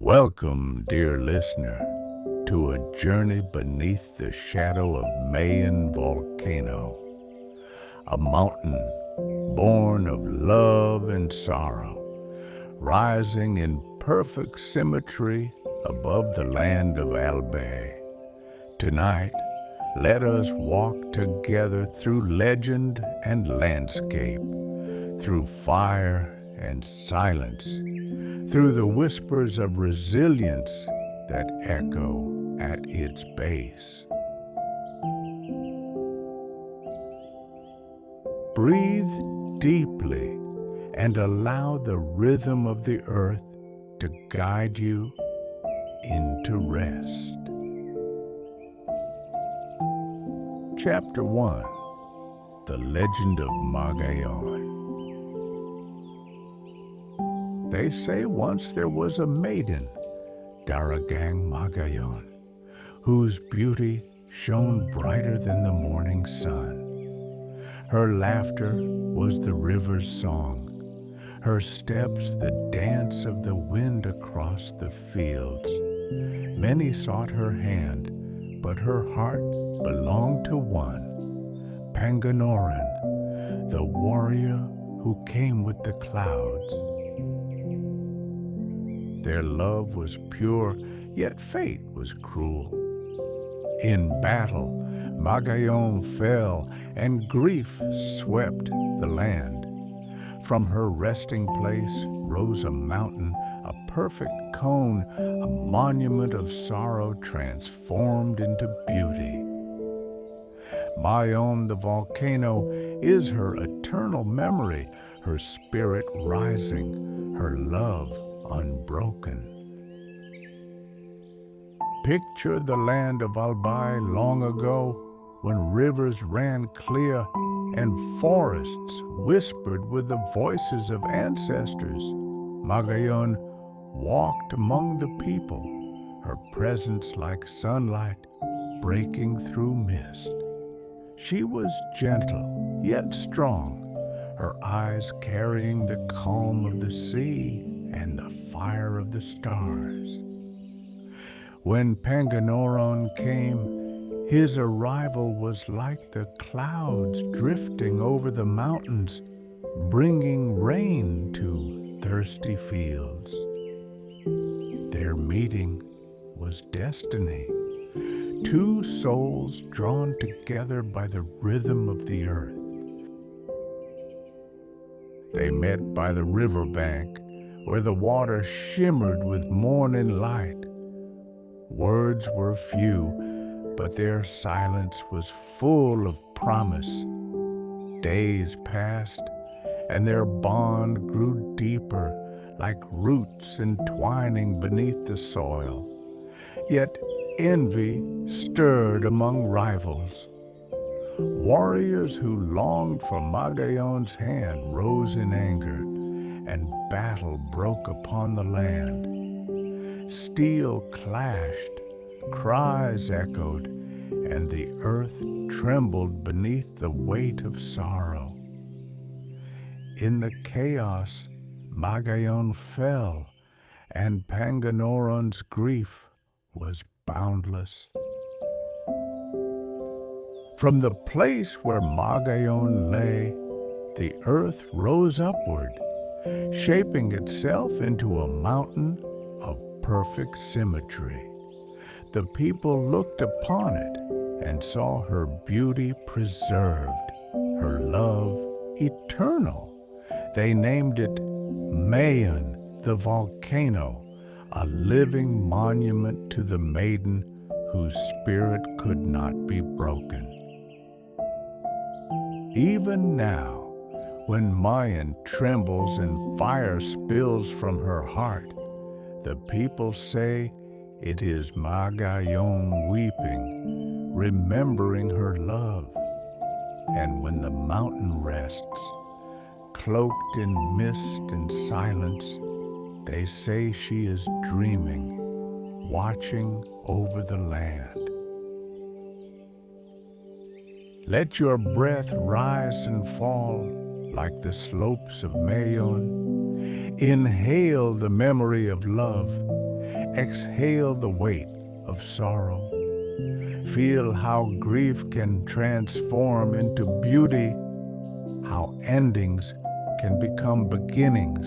Welcome, dear listener, to a journey beneath the shadow of Mayon Volcano, a mountain born of love and sorrow, rising in perfect symmetry above the land of Albay. Tonight, let us walk together through legend and landscape, through fire and silence, through the whispers of resilience that echo at its base. Breathe deeply and allow the rhythm of the earth to guide you into rest. Chapter 1: The Legend of Magayon. They say once there was a maiden, Daragang Magayon, whose beauty shone brighter than the morning sun. Her laughter was the river's song, her steps the dance of the wind across the fields. Many sought her hand, but her heart belonged to one, Panganoron, the warrior who came with the clouds. Their love was pure, yet fate was cruel. In battle, Magayon fell, and grief swept the land. From her resting place rose a mountain, a perfect cone, a monument of sorrow transformed into beauty. Mayon the volcano is her eternal memory, her spirit rising, her love unbroken. Picture the land of Albay long ago, when rivers ran clear and forests whispered with the voices of ancestors. Magayon walked among the people, her presence like sunlight breaking through mist. She was gentle, yet strong, her eyes carrying the calm of the sea and the fire of the stars. When Panganoron came, his arrival was like the clouds drifting over the mountains, bringing rain to thirsty fields. Their meeting was destiny, two souls drawn together by the rhythm of the earth. They met by the riverbank, where the water shimmered with morning light. Words were few, but their silence was full of promise. Days passed, and their bond grew deeper, like roots entwining beneath the soil. Yet envy stirred among rivals. Warriors who longed for Magayon's hand rose in anger, and battle broke upon the land. Steel clashed, cries echoed, and the earth trembled beneath the weight of sorrow. In the chaos, Magayon fell, and Panganoron's grief was boundless. From the place where Magayon lay, the earth rose upward, shaping itself into a mountain of perfect symmetry. The people looked upon it and saw her beauty preserved, her love eternal. They named it Mayon the volcano, a living monument to the maiden whose spirit could not be broken. Even now, when Mayon trembles and fire spills from her heart, the people say it is Magayon weeping, remembering her love. And when the mountain rests, cloaked in mist and silence, they say she is dreaming, watching over the land. Let your breath rise and fall like the slopes of Mayon. Inhale the memory of love Exhale the weight of sorrow. Feel how grief can transform into beauty, how endings can become beginnings.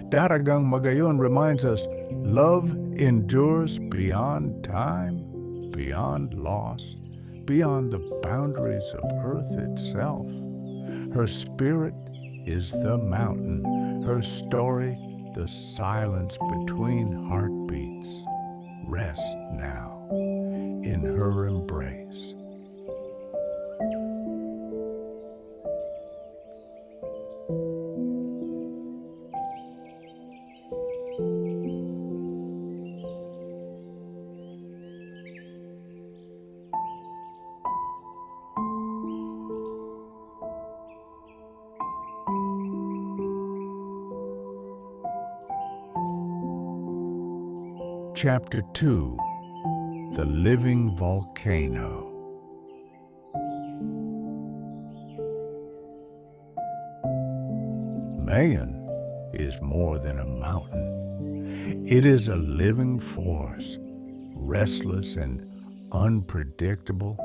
Daragang Magayon reminds us love endures beyond time, beyond loss, beyond the boundaries of earth itself. Her spirit is the mountain, her story the silence between heartbeats. Rest now in her embrace. Chapter 2, The Living Volcano. Mayon is more than a mountain. It is a living force, restless and unpredictable,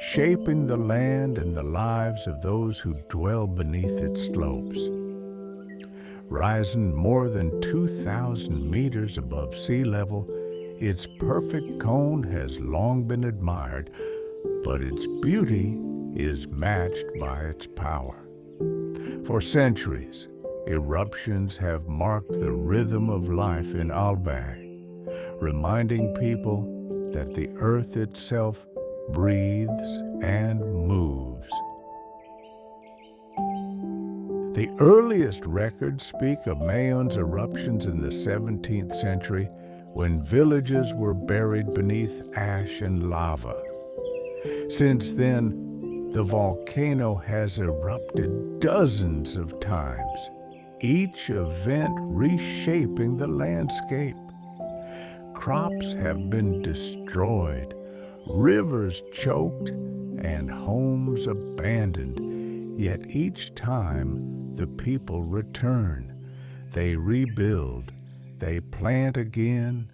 shaping the land and the lives of those who dwell beneath its slopes. Rising more than 2,000 meters above sea level, its perfect cone has long been admired, but its beauty is matched by its power. For centuries, eruptions have marked the rhythm of life in Albay, reminding people that the earth itself breathes and moves. The earliest records speak of Mayon's eruptions in the 17th century when villages were buried beneath ash and lava. Since then, the volcano has erupted dozens of times, each event reshaping the landscape. Crops have been destroyed, rivers choked, and homes abandoned, yet each time the people return. They rebuild, they plant again,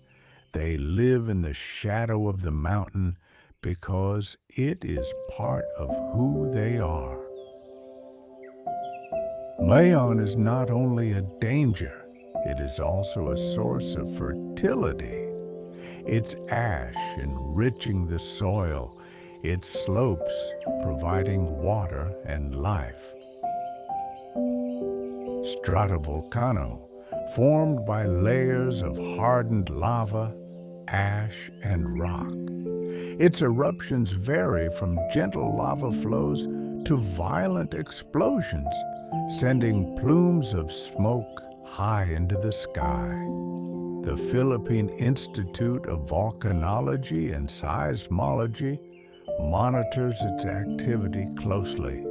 they live in the shadow of the mountain because it is part of who they are. Mayon is not only a danger, it is also a source of fertility. Its ash enriching the soil, its slopes providing water and life. Stratovolcano, formed by layers of hardened lava, ash, and rock. Its eruptions vary from gentle lava flows to violent explosions, sending plumes of smoke high into the sky. The Philippine Institute of Volcanology and Seismology monitors its activity closely,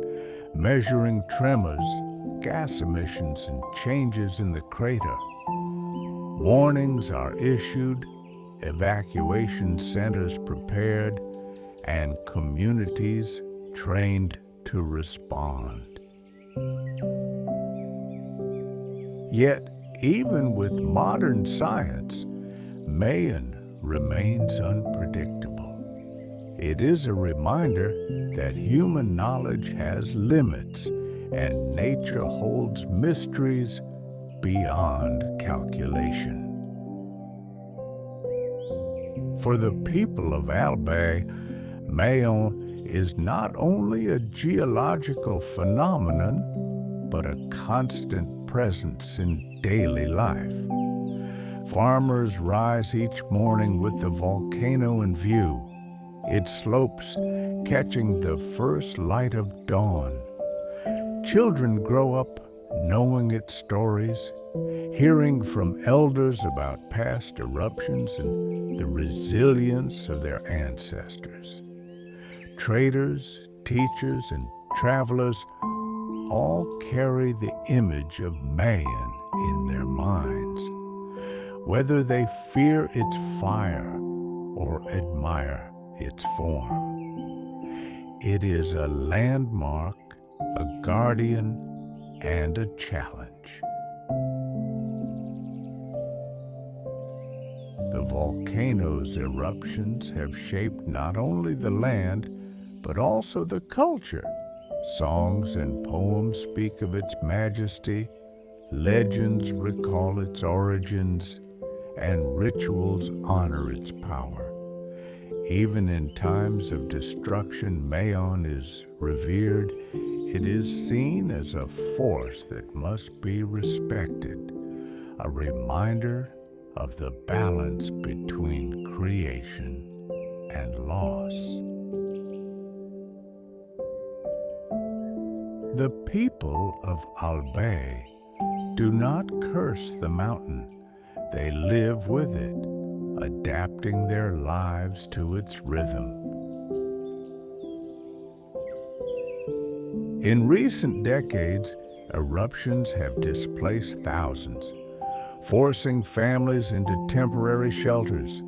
measuring tremors, gas emissions, and changes in the crater. Warnings are issued, evacuation centers prepared, and communities trained to respond. Yet, even with modern science, Mayon remains unpredictable. It is a reminder that human knowledge has limits and nature holds mysteries beyond calculation. For the people of Albay, Mayon is not only a geological phenomenon, but a constant presence in daily life. Farmers rise each morning with the volcano in view, its slopes catching the first light of dawn. Children grow up knowing its stories, hearing from elders about past eruptions and the resilience of their ancestors. Traders, teachers, and travelers all carry the image of Mayon in their minds, whether they fear its fire or admire its form. It is a landmark, a guardian, and a challenge. The volcano's eruptions have shaped not only the land, but also the culture. Songs and poems speak of its majesty, legends recall its origins, and rituals honor its power. Even in times of destruction, Mayon is revered. It is seen as a force that must be respected, a reminder of the balance between creation and loss. The people of Albay do not curse the mountain. They live with it, adapting their lives to its rhythm. In recent decades, eruptions have displaced thousands, forcing families into temporary shelters.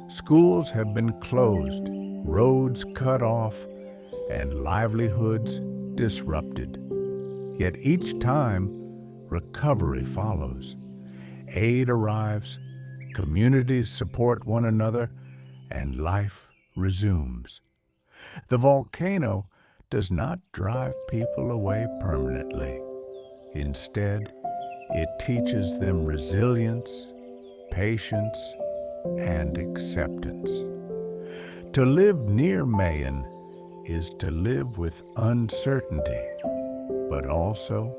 Schools have been closed, roads cut off, and livelihoods disrupted. Yet each time, recovery follows. Aid arrives, communities support one another, and life resumes. The volcano does not drive people away permanently. Instead, it teaches them resilience, patience, and acceptance. To live near Mayon is to live with uncertainty, but also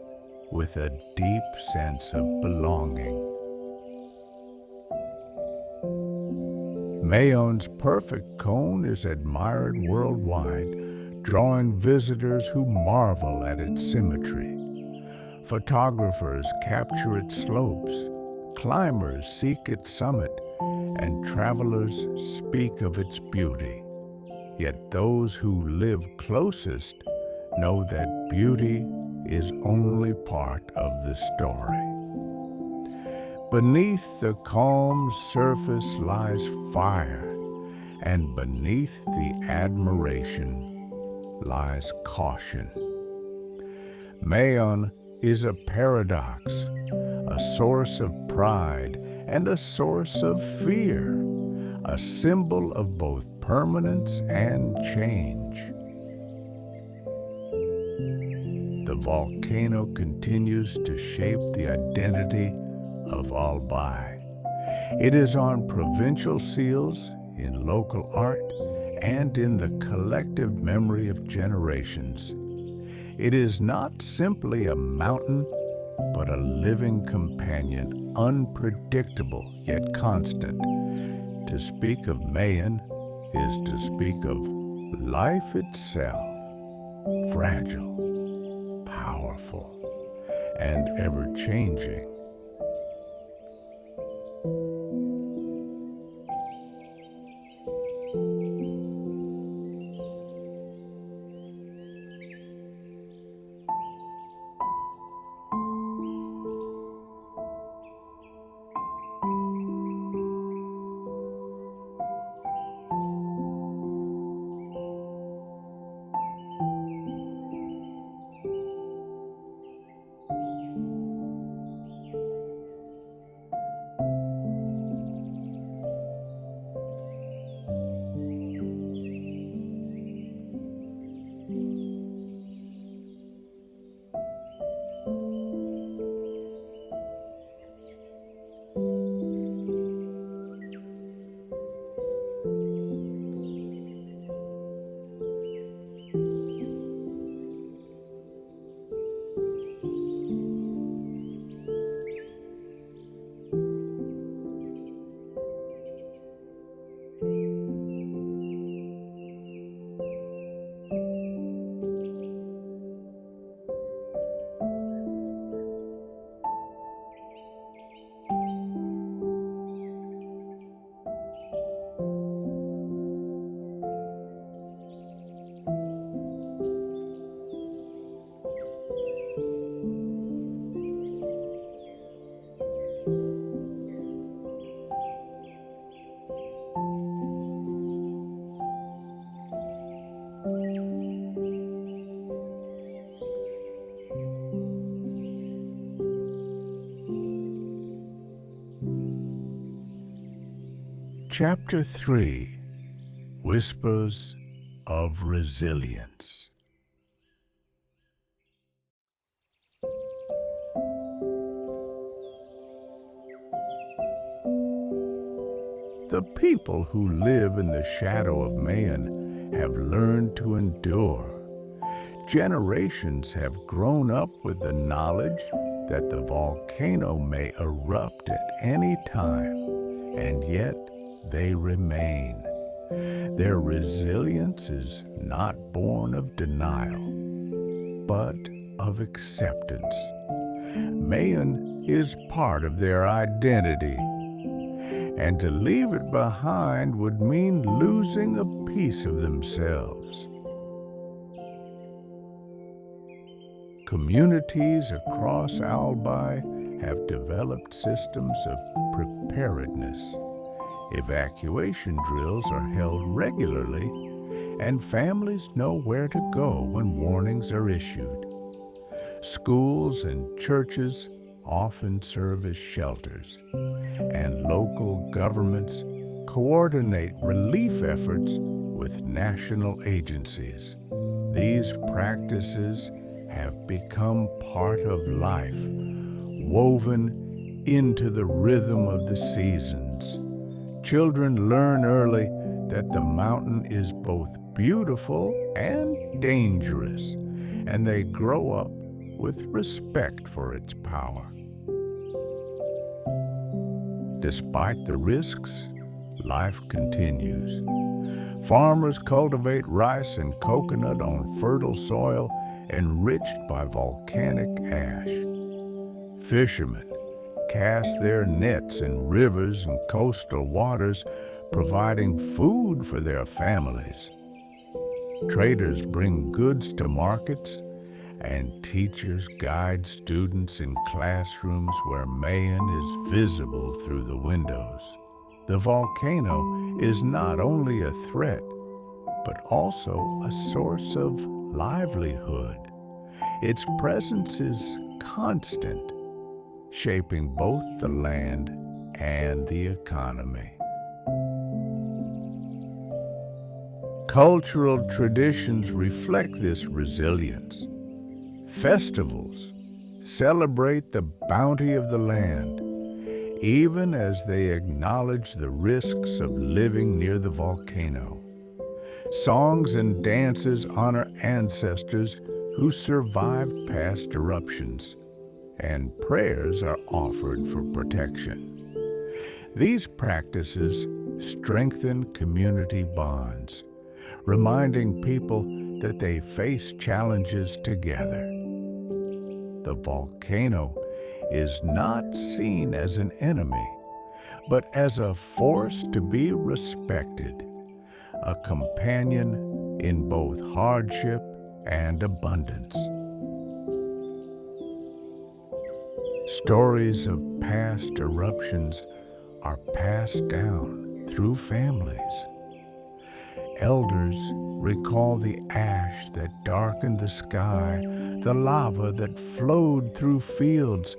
with a deep sense of belonging. Mayon's perfect cone is admired worldwide, drawing visitors who marvel at its symmetry. Photographers capture its slopes, climbers seek its summit, and travelers speak of its beauty. Yet those who live closest know that beauty is only part of the story. Beneath the calm surface lies fire, and beneath the admiration lies caution. Mayon is a paradox, a source of pride and a source of fear, a symbol of both permanence and change. The volcano continues to shape the identity of Albay. It is on provincial seals, in local art, and in the collective memory of generations. It is not simply a mountain, but a living companion, unpredictable yet constant. To speak of Mayon is to speak of life itself, fragile, powerful, and ever-changing. Chapter 3, Whispers of Resilience. The people who live in the shadow of Mayon have learned to endure. Generations have grown up with the knowledge that the volcano may erupt at any time, and yet they remain. Their resilience is not born of denial, but of acceptance. Mayon is part of their identity, and to leave it behind would mean losing a piece of themselves. Communities across Albay have developed systems of preparedness. Evacuation drills are held regularly, and families know where to go when warnings are issued. Schools and churches often serve as shelters, and local governments coordinate relief efforts with national agencies. These practices have become part of life, woven into the rhythm of the seasons. Children learn early that the mountain is both beautiful and dangerous, and they grow up with respect for its power. Despite the risks, life continues. Farmers cultivate rice and coconut on fertile soil enriched by volcanic ash. Fishermen cast their nets in rivers and coastal waters, providing food for their families. Traders bring goods to markets, and teachers guide students in classrooms where Mayon is visible through the windows. The volcano is not only a threat, but also a source of livelihood. Its presence is constant, shaping both the land and the economy. Cultural traditions reflect this resilience. Festivals celebrate the bounty of the land, even as they acknowledge the risks of living near the volcano. Songs and dances honor ancestors who survived past eruptions, and prayers are offered for protection. These practices strengthen community bonds, reminding people that they face challenges together. The volcano is not seen as an enemy, but as a force to be respected, a companion in both hardship and abundance. Stories of past eruptions are passed down through families. Elders recall the ash that darkened the sky, the lava that flowed through fields,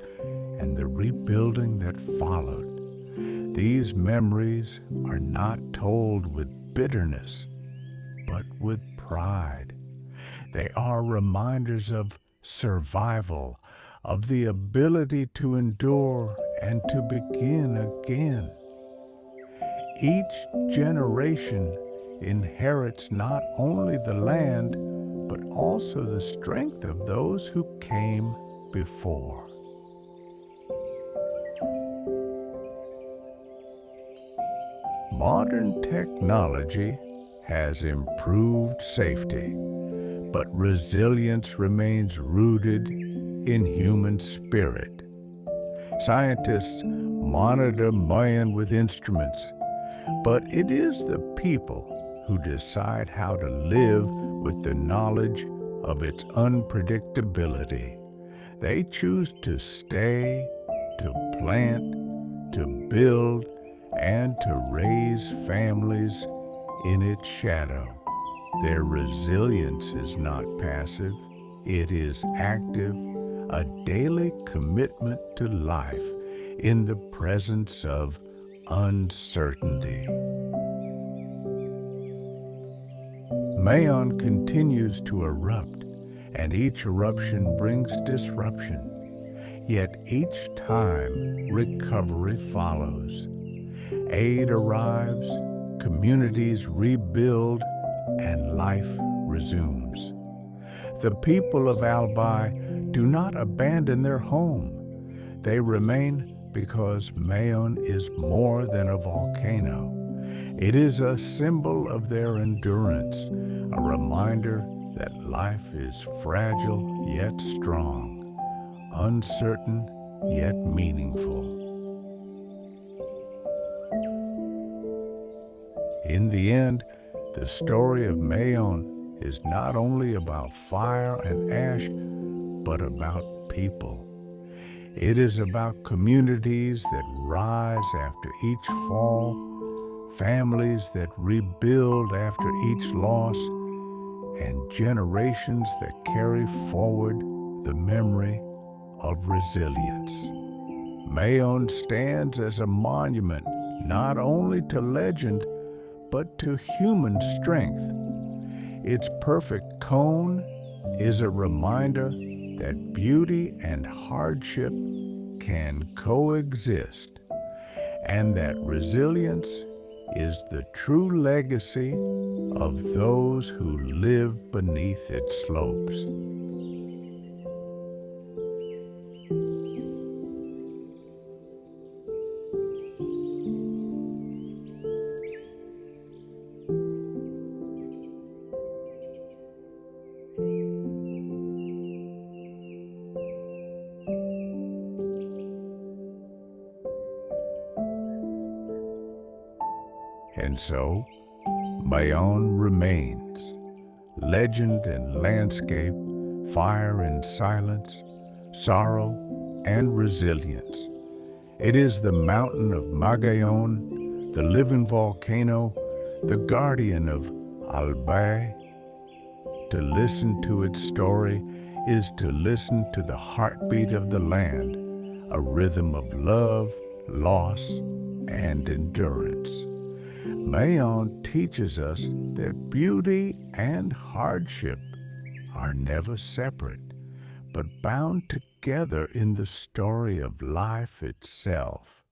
and the rebuilding that followed. These memories are not told with bitterness, but with pride. They are reminders of survival, of the ability to endure and to begin again. Each generation inherits not only the land, but also the strength of those who came before. Modern technology has improved safety, but resilience remains rooted in human spirit. Scientists monitor Mayon with instruments, but it is the people who decide how to live with the knowledge of its unpredictability. They choose to stay, to plant, to build, and to raise families in its shadow. Their resilience is not passive, it is active, a daily commitment to life in the presence of uncertainty. Mayon continues to erupt, and each eruption brings disruption. Yet each time, recovery follows. Aid arrives, communities rebuild, and life resumes. The people of Albay do not abandon their home. They remain because Mayon is more than a volcano. It is a symbol of their endurance, a reminder that life is fragile yet strong, uncertain yet meaningful. In the end, the story of Mayon is not only about fire and ash, but about people. It is about communities that rise after each fall, families that rebuild after each loss, and generations that carry forward the memory of resilience. Mayon stands as a monument not only to legend, but to human strength. Its perfect cone is a reminder that beauty and hardship can coexist, and that resilience is the true legacy of those who live beneath its slopes. And so, Mayon remains, legend and landscape, fire and silence, sorrow and resilience. It is the mountain of Magayon, the living volcano, the guardian of Albay. To listen to its story is to listen to the heartbeat of the land, a rhythm of love, loss, and endurance. Mayon teaches us that beauty and hardship are never separate, but bound together in the story of life itself.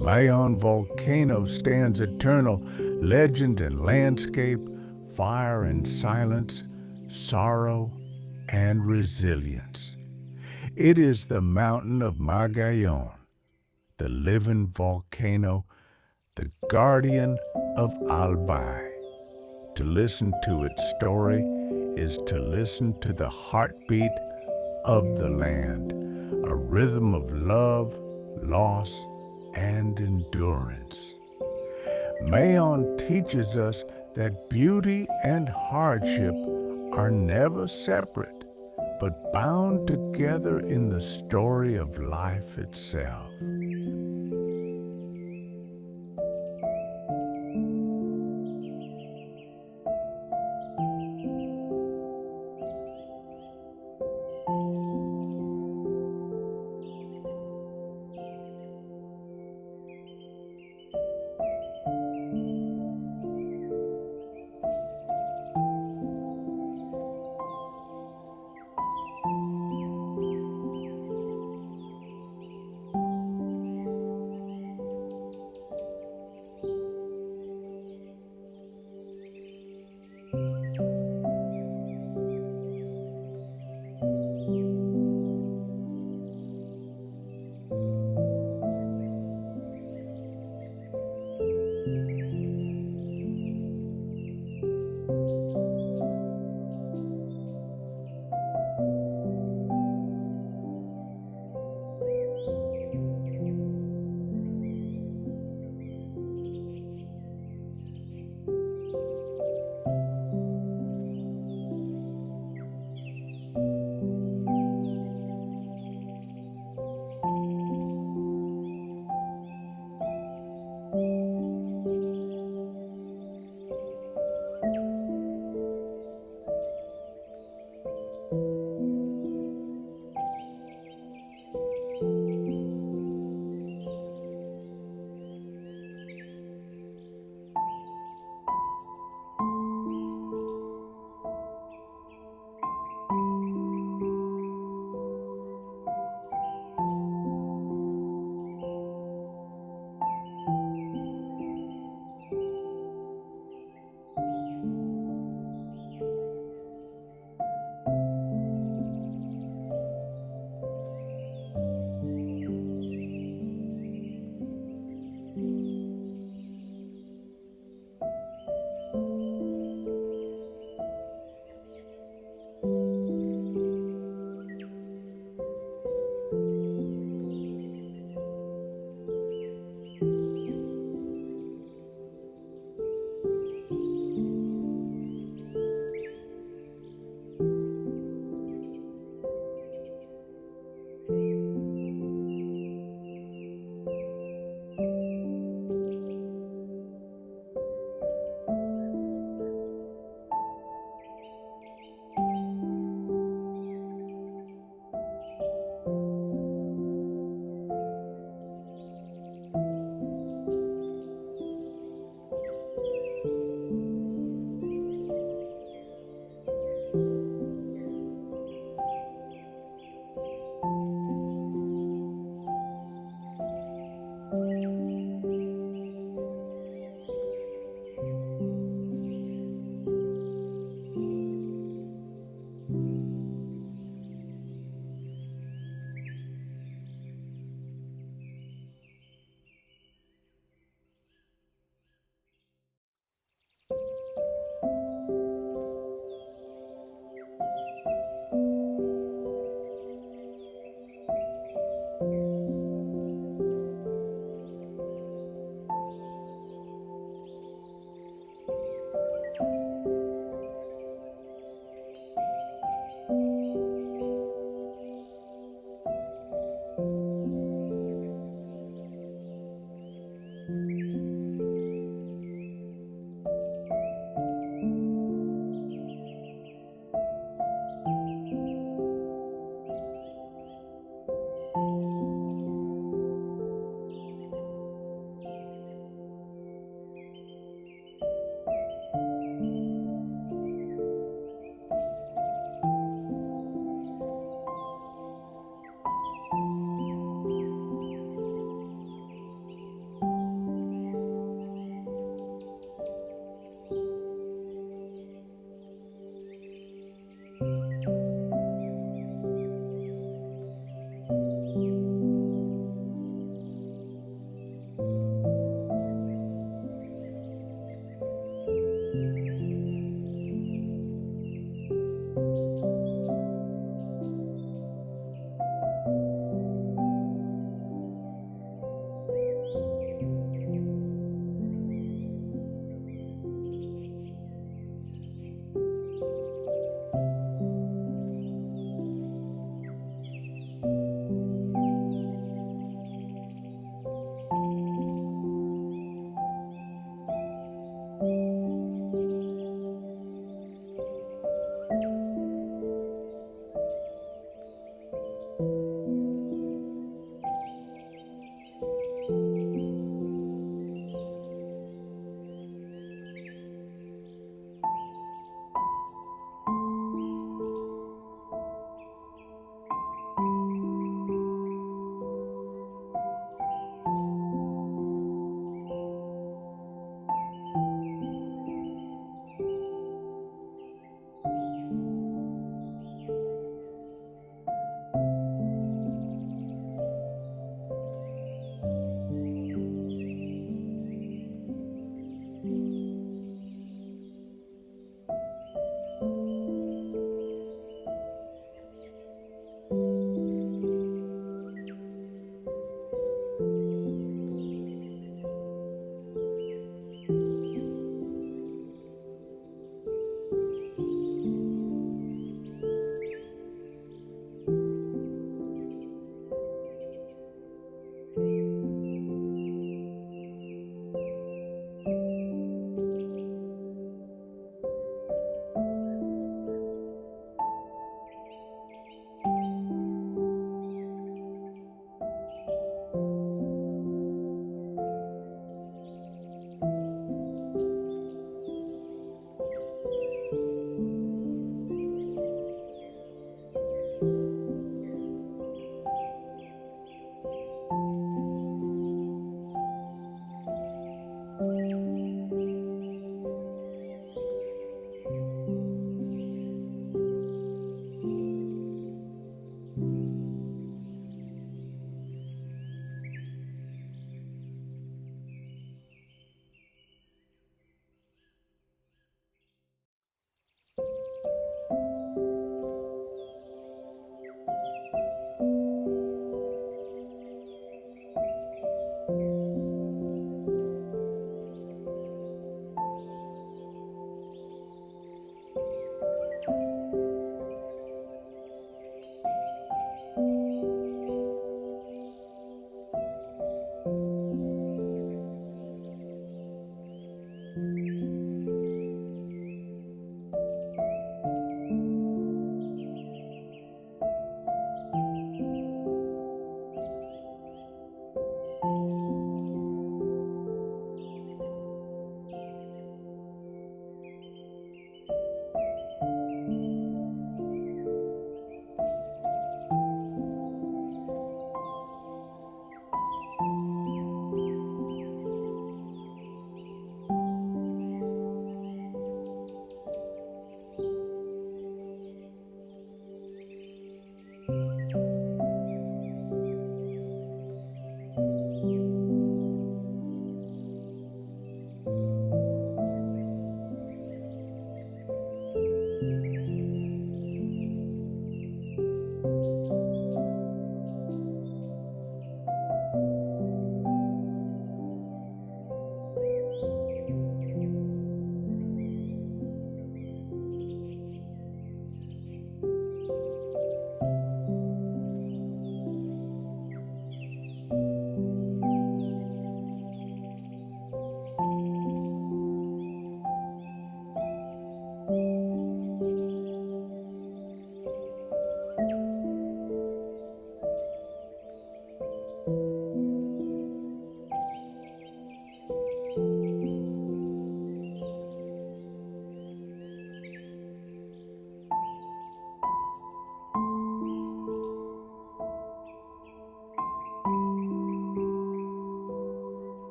Mayon Volcano stands eternal, legend and landscape, fire and silence, sorrow and resilience. It is the mountain of Magayon, the living volcano, the guardian of Albay. To listen to its story is to listen to the heartbeat of the land, a rhythm of love, loss, and endurance. Mayon teaches us that beauty and hardship are never separate, but bound together in the story of life itself.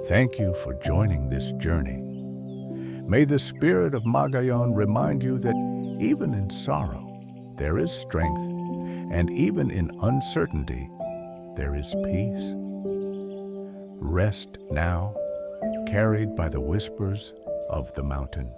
Thank you for joining this journey. May the spirit of Magayon remind you that even in sorrow, there is strength, and even in uncertainty, there is peace. Rest now, carried by the whispers of the mountain.